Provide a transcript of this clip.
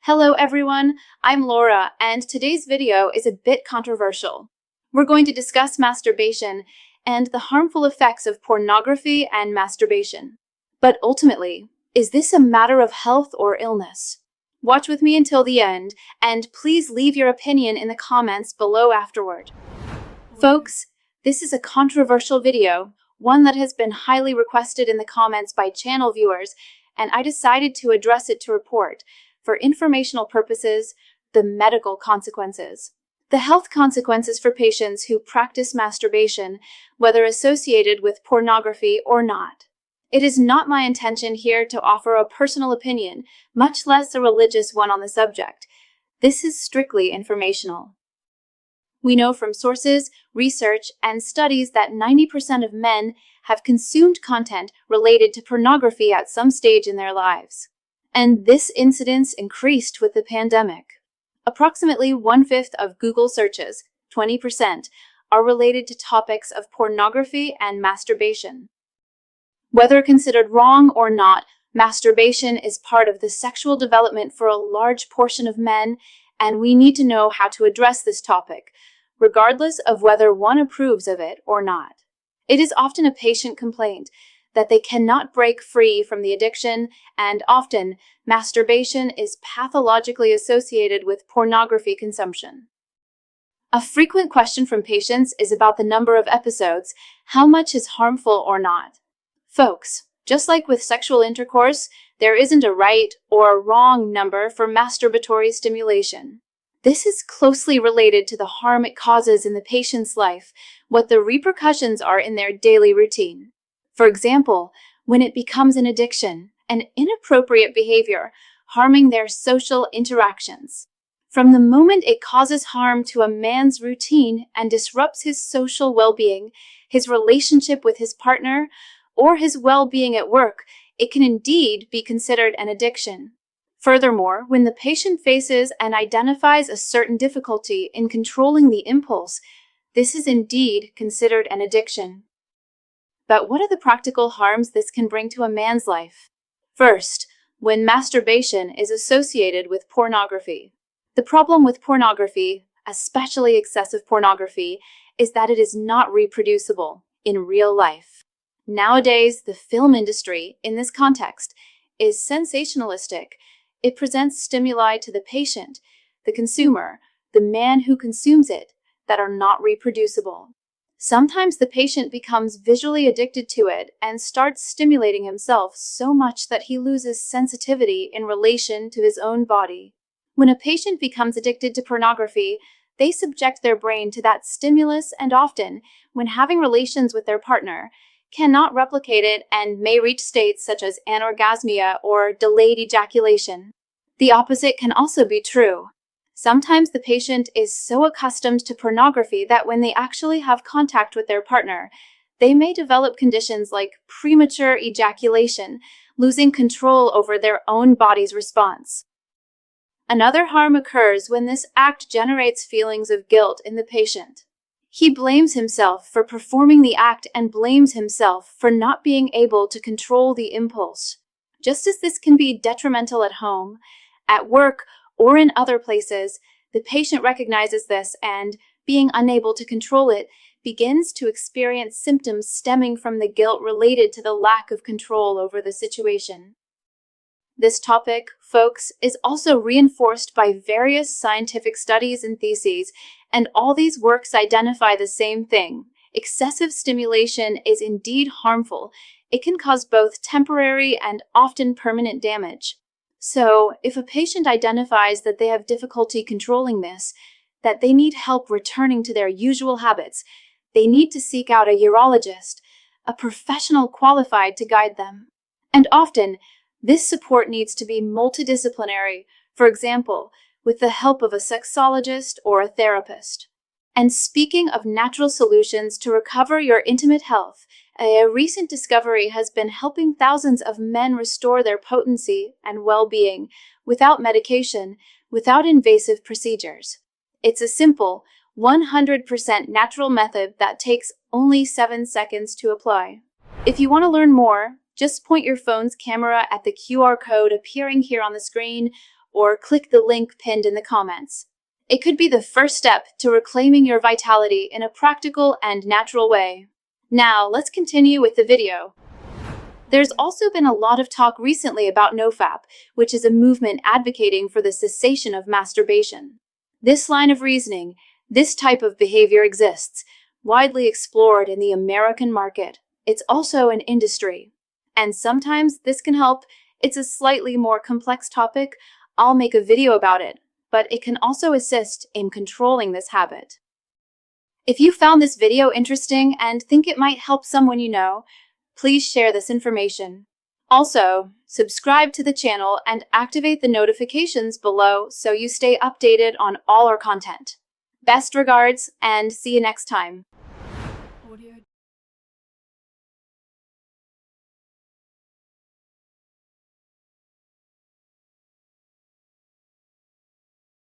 Hello everyone, I'm Laura, and today's video is a bit controversial. We're going to discuss masturbation and the harmful effects of pornography and masturbation. But ultimately, is this a matter of health or illness? Watch with me until the end, and please leave your opinion in the comments below afterward. Folks, this is a controversial video, one that has been highly requested in the comments by channel viewers, and I decided to address it to report, for informational purposes, the medical consequences. The health consequences for patients who practice masturbation, whether associated with pornography or not. It is not my intention here to offer a personal opinion, much less a religious one on the subject. This is strictly informational. We know from sources, research, and studies that 90% of men have consumed content related to pornography at some stage in their lives. And this incidence increased with the pandemic. Approximately 1/5 of Google searches, 20%, are related to topics of pornography and masturbation. Whether considered wrong or not, masturbation is part of the sexual development for a large portion of men, and we need to know how to address this topic, regardless of whether one approves of it or not. It is often a patient complaint that they cannot break free from the addiction, and often masturbation is pathologically associated with pornography consumption. A frequent question from patients is about the number of episodes, how much is harmful or not. Folks, just like with sexual intercourse, there isn't a right or wrong number for masturbatory stimulation. This is closely related to the harm it causes in the patient's life, what the repercussions are in their daily routine. For example, when it becomes an addiction, an inappropriate behavior, harming their social interactions. From the moment it causes harm to a man's routine and disrupts his social well-being, his relationship with his partner, or his well-being at work, it can indeed be considered an addiction. Furthermore, when the patient faces and identifies a certain difficulty in controlling the impulse, this is indeed considered an addiction. But what are the practical harms this can bring to a man's life? First, when masturbation is associated with pornography. The problem with pornography, especially excessive pornography, is that it is not reproducible in real life. Nowadays, the film industry, in this context, is sensationalistic. It presents stimuli to the patient, the consumer, the man who consumes it, that are not reproducible. Sometimes the patient becomes visually addicted to it and starts stimulating himself so much that he loses sensitivity in relation to his own body. When a patient becomes addicted to pornography, they subject their brain to that stimulus and often, when having relations with their partner, cannot replicate it and may reach states such as anorgasmia or delayed ejaculation. The opposite can also be true. Sometimes the patient is so accustomed to pornography that when they actually have contact with their partner, they may develop conditions like premature ejaculation, losing control over their own body's response. Another harm occurs when this act generates feelings of guilt in the patient. He blames himself for performing the act and blames himself for not being able to control the impulse. Just as this can be detrimental at home, at work, or in other places, the patient recognizes this and, being unable to control it, begins to experience symptoms stemming from the guilt related to the lack of control over the situation. This topic, folks, is also reinforced by various scientific studies and theses, and all these works identify the same thing. Excessive stimulation is indeed harmful. It can cause both temporary and often permanent damage. So, if a patient identifies that they have difficulty controlling this, that they need help returning to their usual habits, they need to seek out a urologist, a professional qualified to guide them. And often, this support needs to be multidisciplinary, for example, with the help of a sexologist or a therapist. And speaking of natural solutions to recover your intimate health, a recent discovery has been helping thousands of men restore their potency and well-being without medication, without invasive procedures. It's a simple, 100% natural method that takes only 7 seconds to apply. If you want to learn more, just point your phone's camera at the QR code appearing here on the screen, or click the link pinned in the comments. It could be the first step to reclaiming your vitality in a practical and natural way. Now, let's continue with the video. There's also been a lot of talk recently about NoFap, which is a movement advocating for the cessation of masturbation. This line of reasoning, this type of behavior exists, widely explored in the American market. It's also an industry. And sometimes this can help. It's a slightly more complex topic. I'll make a video about it, but it can also assist in controlling this habit. If you found this video interesting and think it might help someone you know, please share this information. Also, subscribe to the channel and activate the notifications below so you stay updated on all our content. Best regards, and see you next time.